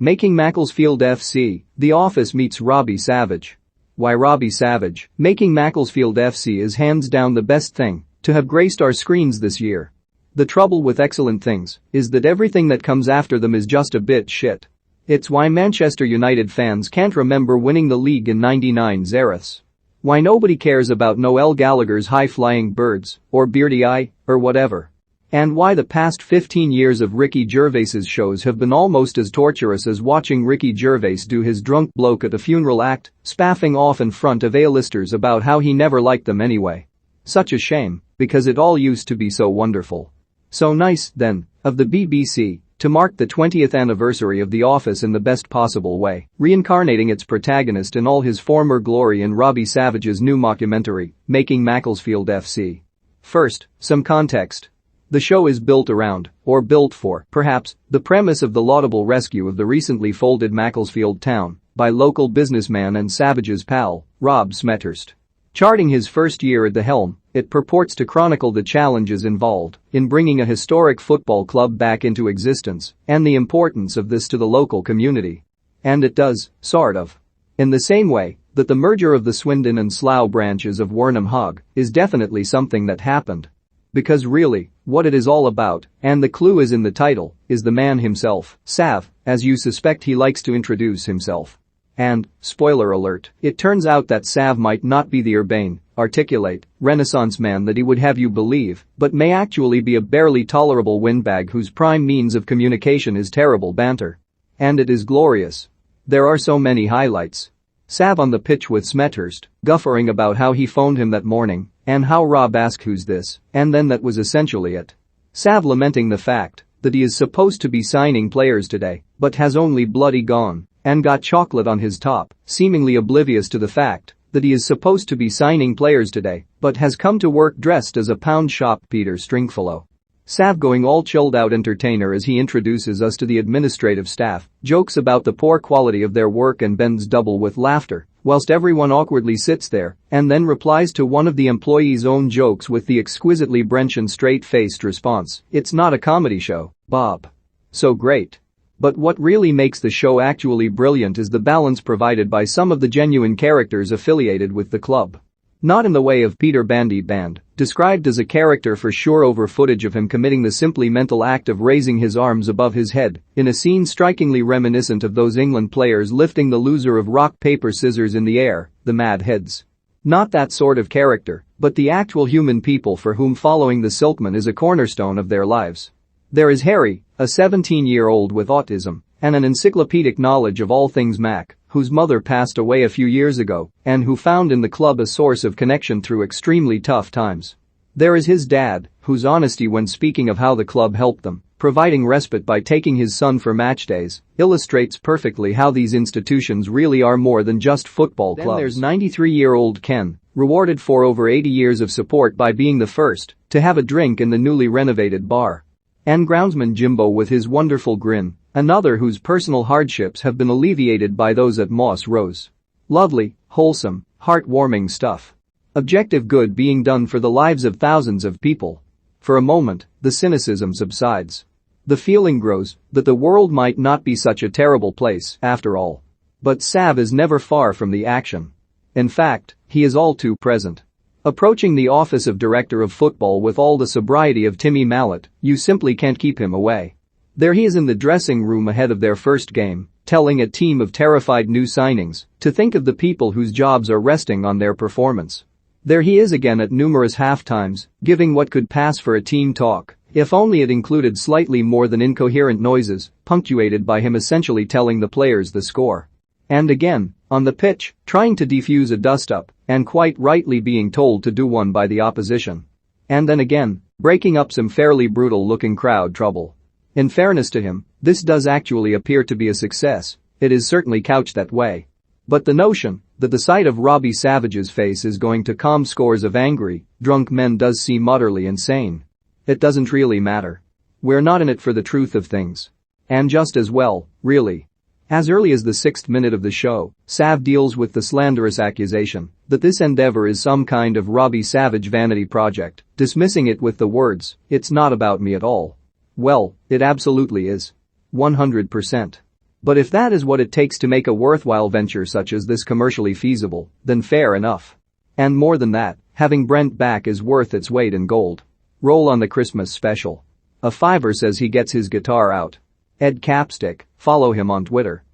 Making Macclesfield FC, The Office meets Robbie Savage. Why Robbie Savage? Making Macclesfield FC is hands down the best thing to have graced our screens this year. The trouble with excellent things is that everything that comes after them is just a bit shit. It's why Manchester United fans can't remember winning the league in '99 Zareths. Why nobody cares about Noel Gallagher's high-flying birds, or Beardy Eye, or whatever. And why the past 15 years of Ricky Gervais's shows have been almost as torturous as watching Ricky Gervais do his drunk bloke at a funeral act, spaffing off in front of A-listers about how he never liked them anyway. Such a shame, because it all used to be so wonderful. So nice, then, of the BBC to mark the 20th anniversary of The Office in the best possible way, reincarnating its protagonist in all his former glory in Robbie Savage's new mockumentary, Making Macclesfield FC. First, some context. The show is built around, or built for, perhaps, the premise of the laudable rescue of the recently folded Macclesfield town by local businessman and Savage's pal, Rob Smethurst. Charting his first year at the helm, it purports to chronicle the challenges involved in bringing a historic football club back into existence and the importance of this to the local community. And it does, sort of. In the same way that the merger of the Swindon and Slough branches of Wernham Hogg is definitely something that happened. Because really, what it is all about, and the clue is in the title, is the man himself, Sav, as you suspect he likes to introduce himself. And, spoiler alert, it turns out that Sav might not be the urbane, articulate, Renaissance man that he would have you believe, but may actually be a barely tolerable windbag whose prime means of communication is terrible banter. And it is glorious. There are so many highlights. Sav on the pitch with Smethurst, guffering about how he phoned him that morning, and how Rob asked who's this, and then that was essentially it. Sav lamenting the fact that he is supposed to be signing players today, but has only bloody gone and got chocolate on his top, seemingly oblivious to the fact that he is supposed to be signing players today, but has come to work dressed as a pound shop Peter Stringfellow. Sav going all chilled out entertainer as he introduces us to the administrative staff, jokes about the poor quality of their work and bends double with laughter, whilst everyone awkwardly sits there, and then replies to one of the employees' own jokes with the exquisitely French and straight-faced response, "It's not a comedy show, Bob." So great. But what really makes the show actually brilliant is the balance provided by some of the genuine characters affiliated with the club. Not in the way of Peter Bandy Band, described as a character for sure over footage of him committing the simply mental act of raising his arms above his head, in a scene strikingly reminiscent of those England players lifting the loser of rock paper scissors in the air, the Mad Heads. Not that sort of character, but the actual human people for whom following the Silkman is a cornerstone of their lives. There is Harry, a 17-year-old with autism and an encyclopedic knowledge of all things Mac, whose mother passed away a few years ago and who found in the club a source of connection through extremely tough times. There is his dad, whose honesty when speaking of how the club helped them, providing respite by taking his son for match days, illustrates perfectly how these institutions really are more than just football clubs. Then there's 93-year-old Ken, rewarded for over 80 years of support by being the first to have a drink in the newly renovated bar. And groundsman Jimbo with his wonderful grin, another whose personal hardships have been alleviated by those at Moss Rose. Lovely, wholesome, heartwarming stuff. Objective good being done for the lives of thousands of people. For a moment, the cynicism subsides. The feeling grows that the world might not be such a terrible place after all. But Sav is never far from the action. In fact, he is all too present. Approaching the office of director of football with all the sobriety of Timmy Mallet, you simply can't keep him away. There he is in the dressing room ahead of their first game, telling a team of terrified new signings to think of the people whose jobs are resting on their performance. There he is again at numerous halftimes, giving what could pass for a team talk, if only it included slightly more than incoherent noises, punctuated by him essentially telling the players the score. And again, on the pitch, trying to defuse a dust-up, and quite rightly being told to do one by the opposition. And then again, breaking up some fairly brutal-looking crowd trouble. In fairness to him, this does actually appear to be a success, it is certainly couched that way. But the notion that the sight of Robbie Savage's face is going to calm scores of angry, drunk men does seem utterly insane. It doesn't really matter. We're not in it for the truth of things. And just as well, really. As early as the 6th minute of the show, Sav deals with the slanderous accusation that this endeavor is some kind of Robbie Savage vanity project, dismissing it with the words, "It's not about me at all." Well, it absolutely is. 100%. But if that is what it takes to make a worthwhile venture such as this commercially feasible, then fair enough. And more than that, having Brent back is worth its weight in gold. Roll on the Christmas special. A fiver says he gets his guitar out. Ed Capstick, follow him on Twitter.